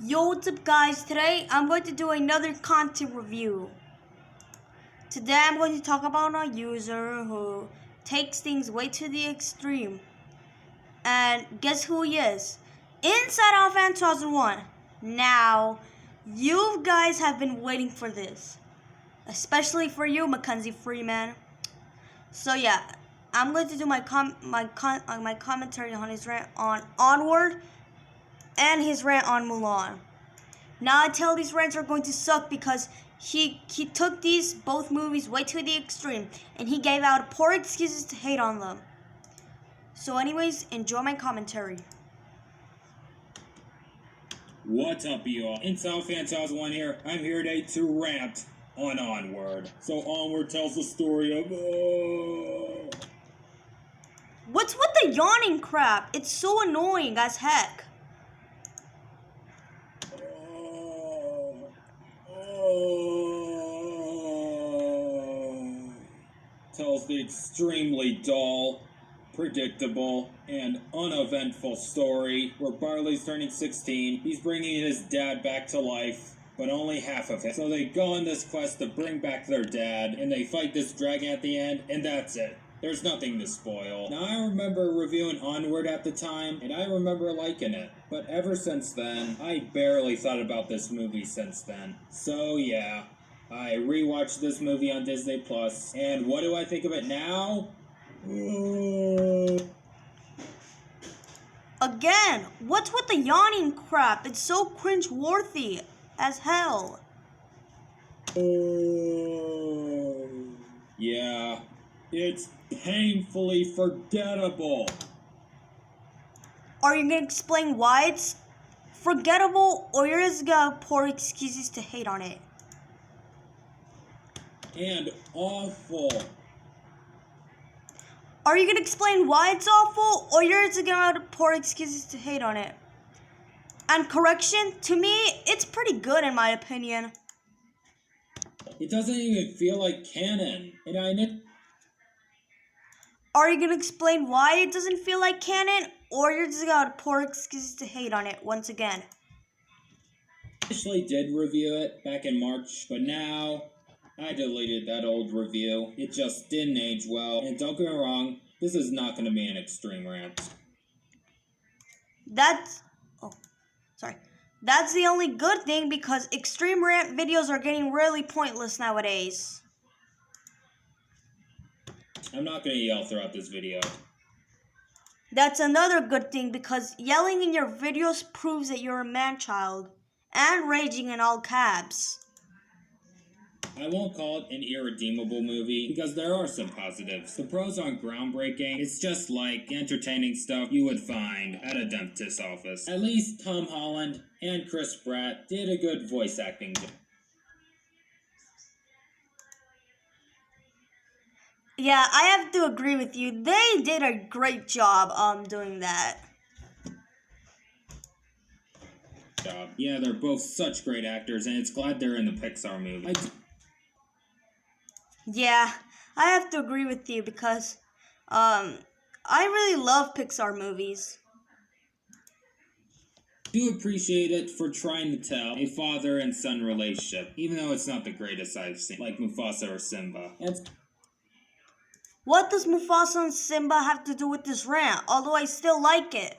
Yo, what's up guys? Today I'm going to do another content review. Today I'm going to talk about a user who takes things way to the extreme. And guess who he is? Insideoutfan2001. Now, you guys have been waiting for this. Especially for you, Mackenzie Freeman. So yeah, I'm going to do my commentary on his rant on Onward and his rant on Mulan. Now I tell these rants are going to suck because he took these both movies way to the extreme and he gave out poor excuses to hate on them. So anyways, enjoy my commentary. What's up, you all? Insideoutfan2001 here. I'm here today to rant on Onward. So Onward tells the story of... What's with the yawning crap? It's so annoying as heck. Tells the extremely dull, predictable, and uneventful story where Barley's turning 16. He's bringing his dad back to life, but only half of it. So they go on this quest to bring back their dad, and they fight this dragon at the end, and that's it. There's nothing to spoil. Now, I remember reviewing Onward at the time, and I remember liking it. But ever since then, I barely thought about this movie since then. So yeah, I rewatched this movie on Disney+, and what do I think of it now? Again, what's with the yawning crap? It's so cringe-worthy as hell. Yeah, it's painfully forgettable. Are you gonna explain why it's forgettable, or you're just gonna have poor excuses to hate on it? And awful. Are you gonna explain why it's awful, or you're just gonna have poor excuses to hate on it? And correction, to me, it's pretty good in my opinion. It doesn't even feel like canon, and I know. Are you gonna explain why it doesn't feel like canon, or you're just gonna have poor excuses to hate on it once again? I actually did review it back in March, but now I deleted that old review. It just didn't age well, and don't get me wrong, this is not going to be an extreme rant. That's the only good thing, because extreme rant videos are getting really pointless nowadays. I'm not going to yell throughout this video. That's another good thing, because yelling in your videos proves that you're a man-child, and raging in all caps. I won't call it an irredeemable movie, because there are some positives. The pros aren't groundbreaking, it's just like entertaining stuff you would find at a dentist's office. At least Tom Holland and Chris Pratt did a good voice acting job. Yeah, I have to agree with you. They did a great job doing that. Yeah, they're both such great actors, and it's glad they're in the Pixar movie. Yeah, I have to agree with you, because I really love Pixar movies. I do appreciate it for trying to tell a father and son relationship, even though it's not the greatest I've seen, like Mufasa or Simba. What does Mufasa and Simba have to do with this rant? Although I still like it.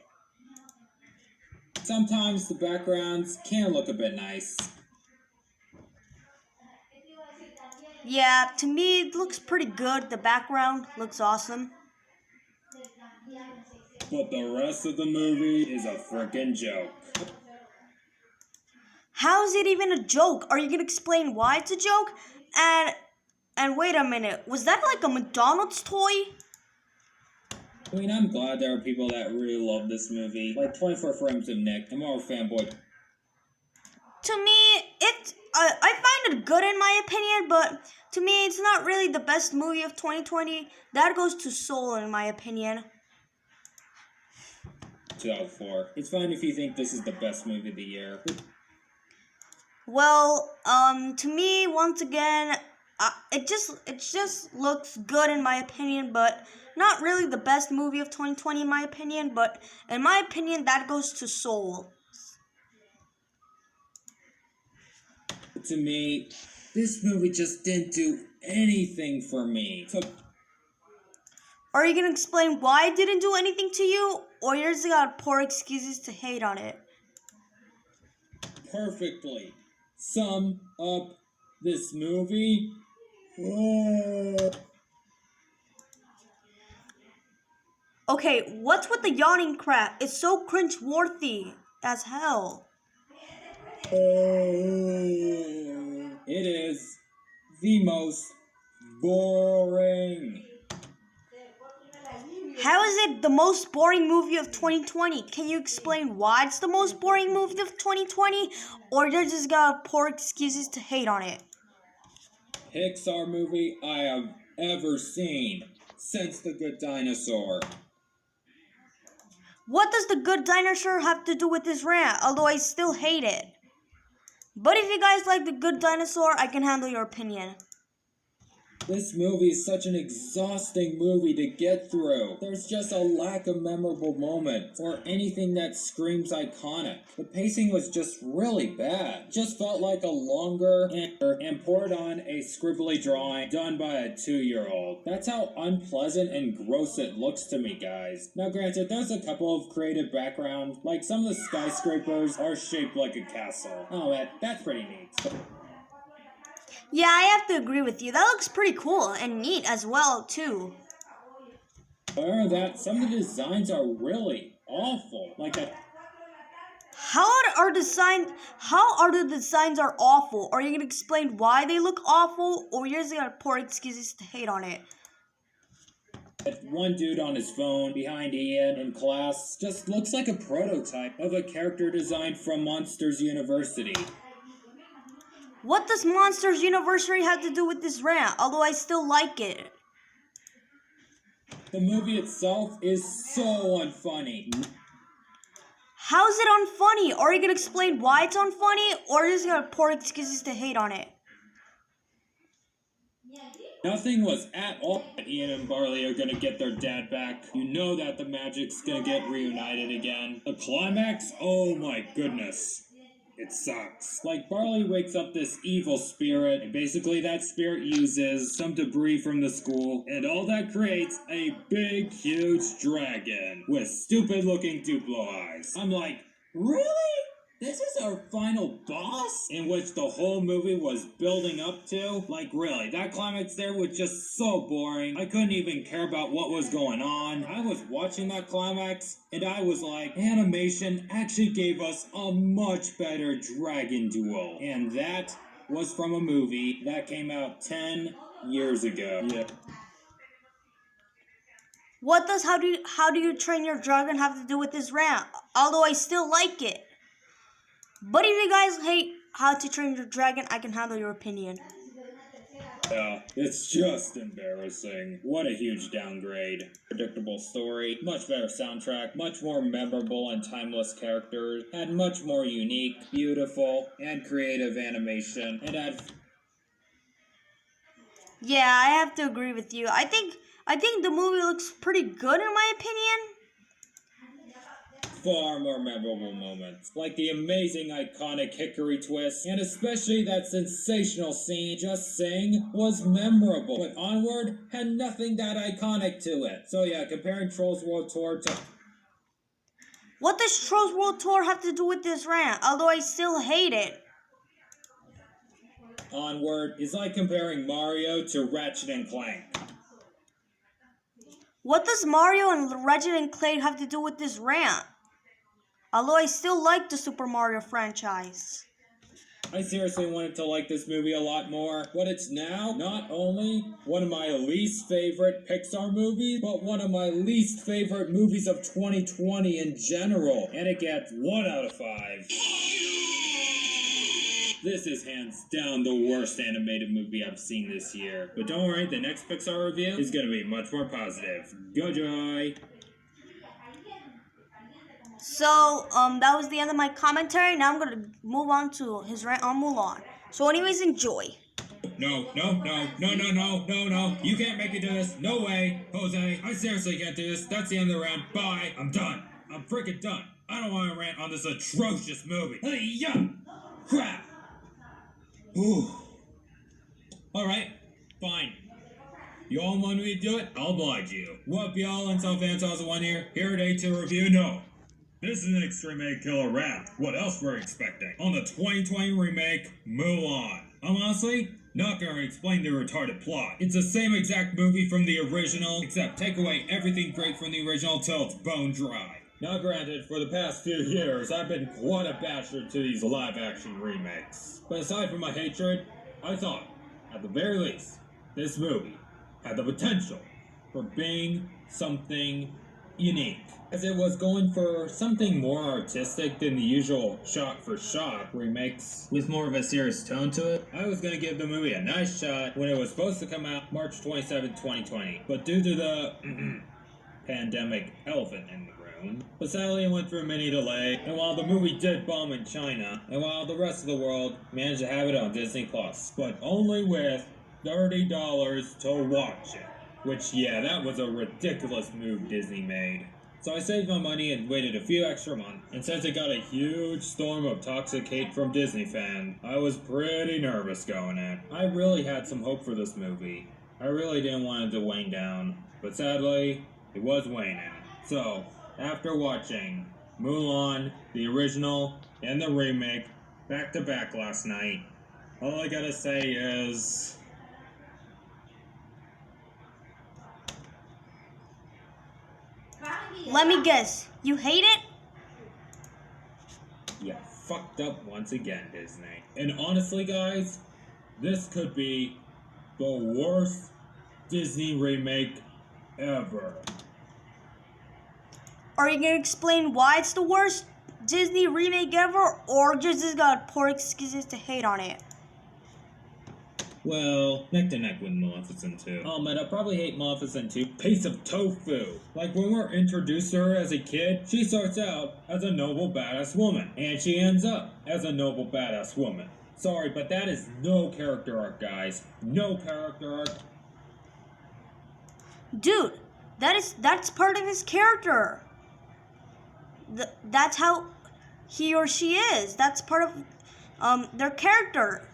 Sometimes the backgrounds can look a bit nice. Yeah, to me it looks pretty good. The background looks awesome. But the rest of the movie is a freaking joke. How is it even a joke? Are you gonna explain why it's a joke? And wait a minute, was that like a McDonald's toy? I mean, I'm glad there are people that really love this movie. Like 24 Frames of Nick, I'm more a fanboy. To me, I find it good in my opinion, but to me it's not really the best movie of 2020. That goes to Soul in my opinion. 2004. It's fine if you think this is the best movie of the year. Well, to me, once again, it just looks good in my opinion, but not really the best movie of 2020 in my opinion. But in my opinion, that goes to Soul. To me, this movie just didn't do anything for me. Are you gonna explain why it didn't do anything to you, or you're just got poor excuses to hate on it? Perfectly sum up this movie. Okay, what's with the yawning crap? It's so cringe-worthy as hell. It is the most boring. How is it the most boring movie of 2020? Can you explain why it's the most boring movie of 2020? Or you just got poor excuses to hate on it? Pixar movie I have ever seen since The Good Dinosaur. What does The Good Dinosaur have to do with this rant? Although I still hate it. But if you guys like The Good Dinosaur, I can handle your opinion. This movie is such an exhausting movie to get through. There's just a lack of memorable moments or anything that screams iconic. The pacing was just really bad. Just felt like a longer and poured on a scribbly drawing done by a 2-year-old. That's how unpleasant and gross it looks to me, guys. Now granted, there's a couple of creative backgrounds, like some of the skyscrapers are shaped like a castle. Oh, that's pretty neat. Yeah, I have to agree with you. That looks pretty cool and neat as well, too. That some of the designs are really awful. How are the designs are awful? Are you gonna explain why they look awful, or you're just gonna poor excuses to hate on it? One dude on his phone behind Ian in class just looks like a prototype of a character design from Monsters University. What does Monsters University have to do with this rant? Although I still like it. The movie itself is so unfunny. How's it unfunny? Are you gonna explain why it's unfunny, or are you just gonna poor excuses to hate on it? Nothing was at all. Ian and Barley are gonna get their dad back. You know that the Magic's gonna get reunited again. The climax? Oh my goodness. It sucks. Like, Barley wakes up this evil spirit, and basically that spirit uses some debris from the school, and all that creates a big, huge dragon with stupid-looking Duplo eyes. I'm like, really? This is our final boss? In which the whole movie was building up to? Like, really, that climax there was just so boring. I couldn't even care about what was going on. I was watching that climax, and I was like, animation actually gave us a much better dragon duel. And that was from a movie that came out 10 years ago. Yeah. What does how do you train your dragon have to do with this rant? Although I still like it. But if you guys hate How to Train Your Dragon, I can handle your opinion. Yeah, it's just embarrassing. What a huge downgrade. Predictable story, much better soundtrack, much more memorable and timeless characters, had much more unique, beautiful, and creative animation, and had... Yeah, I have to agree with you. I think the movie looks pretty good in my opinion. Far more memorable moments, like the amazing iconic Hickory twist, and especially that sensational scene, Just Sing, was memorable, but Onward had nothing that iconic to it. So yeah, comparing Trolls World Tour to... What does Trolls World Tour have to do with this rant? Although I still hate it. Onward is like comparing Mario to Ratchet and Clank. What does Mario and Ratchet and Clank have to do with this rant? Although I still like the Super Mario franchise. I seriously wanted to like this movie a lot more. What it's now, not only one of my least favorite Pixar movies, but one of my least favorite movies of 2020 in general. And it gets 1 out of 5. This is hands down the worst animated movie I've seen this year. But don't worry, the next Pixar review is going to be much more positive. Go Joy! So, that was the end of my commentary. Now I'm going to move on to his rant on Mulan. So anyways, enjoy. No. You can't make me do this. No way. Jose, I seriously can't do this. That's the end of the rant. Bye. I'm done. I'm freaking done. I don't want to rant on this atrocious movie. Hey, yeah. Crap. Whew. Alright, fine. You all want me to do it? I'll oblige you. What up, y'all? Insideoutfan2001 here today to review No. This is an extreme egg killer rap. What else were we expecting? On the 2020 remake, Mulan. I'm honestly not gonna explain the retarded plot. It's the same exact movie from the original, except take away everything great from the original till it's bone dry. Now granted, for the past few years, I've been quite a bastard to these live-action remakes. But aside from my hatred, I thought, at the very least, this movie had the potential for being something unique, as it was going for something more artistic than the usual shot-for-shot remakes with more of a serious tone to it. I was going to give the movie a nice shot when it was supposed to come out March 27, 2020, but due to the pandemic elephant in the room, but sadly it went through a mini delay, and while the movie did bomb in China, and while the rest of the world managed to have it on Disney Plus, but only with $30 to watch it. Which, yeah, that was a ridiculous move Disney made. So I saved my money and waited a few extra months, and since it got a huge storm of toxic hate from Disney fans, I was pretty nervous going in. I really had some hope for this movie. I really didn't want it to wane down, but sadly, it was waning. So, after watching Mulan, the original, and the remake, back to back last night, all I gotta say is... Let me guess. You hate it? Yeah, fucked up once again, Disney. And honestly, guys, this could be the worst Disney remake ever. Are you gonna explain why it's the worst Disney remake ever, or just got poor excuses to hate on it? Well, neck to neck with Maleficent 2. Oh man, I probably hate Maleficent 2. Piece of tofu. Like when we're introduced to her as a kid, she starts out as a noble badass woman, and she ends up as a noble badass woman. Sorry, but that is no character arc, guys. No character arc. Dude, that's part of his character. That's how he or she is. That's part of their character.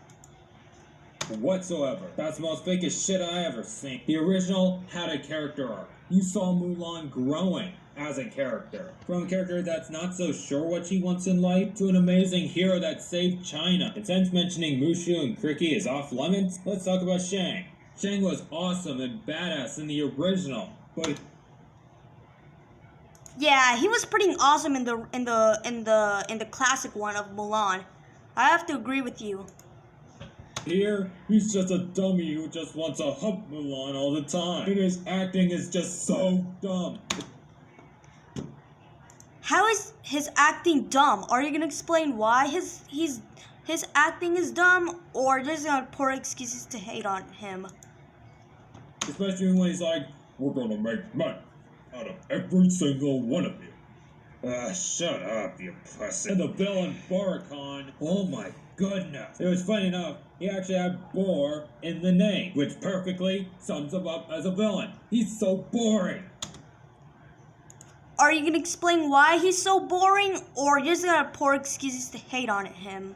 Whatsoever. That's the most fakest shit I ever seen. The original had a character arc. You saw Mulan growing as a character. From a character that's not so sure what she wants in life to an amazing hero that saved China. And since mentioning Mushu and Cricky is off limits, let's talk about Shang. Shang was awesome and badass in the original, but yeah, he was pretty awesome in the classic one of Mulan. I have to agree with you. Here, he's just a dummy who just wants to hump Mulan all the time. And his acting is just so dumb. How is his acting dumb? Are you gonna explain why his acting is dumb, or just gonna poor excuses to hate on him? Especially when he's like, we're gonna make money out of every single one of you. Shut up, you pussy. And the villain, Barrakan, oh my goodness. It was funny enough, he actually had Boar in the name, which perfectly sums him up as a villain. He's so boring. Are you gonna explain why he's so boring, or just gonna poor excuses to hate on him?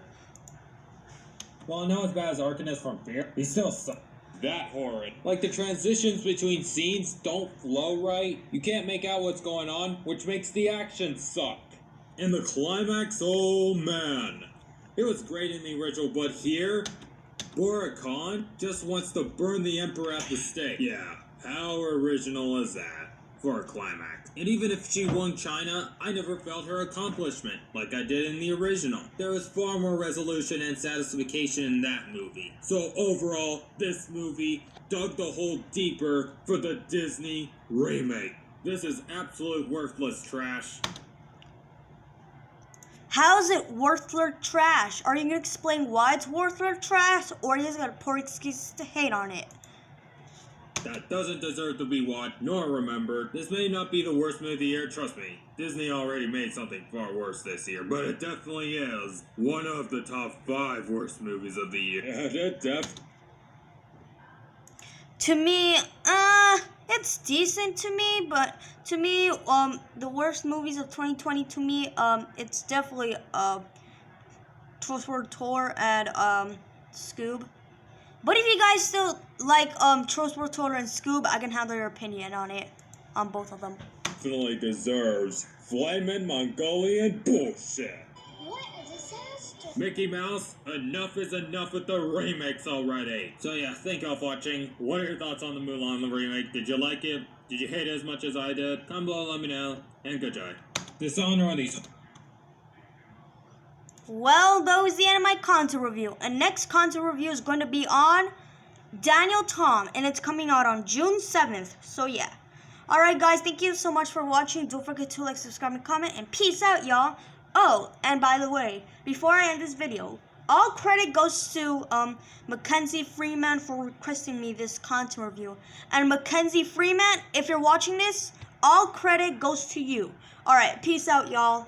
Well, not as bad as Arcanist from Fear, he still sucks. That horrid. Like the transitions between scenes don't flow right. You can't make out what's going on, which makes the action suck. And the climax, oh man. It was great in the original, but here, Bora Khan just wants to burn the Emperor at the stake. Yeah, how original is that for a climax? And even if she won China, I never felt her accomplishment like I did in the original. There was far more resolution and satisfaction in that movie. So overall, this movie dug the hole deeper for the Disney remake. This is absolute worthless trash. How is it worthless trash? Are you gonna explain why it's worthless trash, or are you just gonna poor excuses to hate on it? That doesn't deserve to be watched nor remembered. This may not be the worst movie of the year, trust me. Disney already made something far worse this year, but it definitely is one of the top 5 worst movies of the year. To me, it's decent to me, but to me, the worst movies of 2020 to me, it's definitely Tour and Scoob. But if you guys still like Trolls World Tour and Scoob, I can handle your opinion on it, on both of them. Definitely deserves flamin' Mongolian bullshit. What a disaster! Mickey Mouse, enough is enough with the remakes already. So yeah, thank y'all for watching. What are your thoughts on the Mulan the remake? Did you like it? Did you hate it as much as I did? Comment below, let me know, and good joy. Dishonor on these. Well, that was the end of my content review. And next content review is going to be on Daniel Tom, and it's coming out on June 7th. So yeah. Alright guys, thank you so much for watching. Don't forget to like, subscribe, and comment, and peace out, y'all. Oh, and by the way, before I end this video, all credit goes to Mackenzie Freeman for requesting me this content review. And Mackenzie Freeman, if you're watching this, all credit goes to you. Alright, peace out, y'all.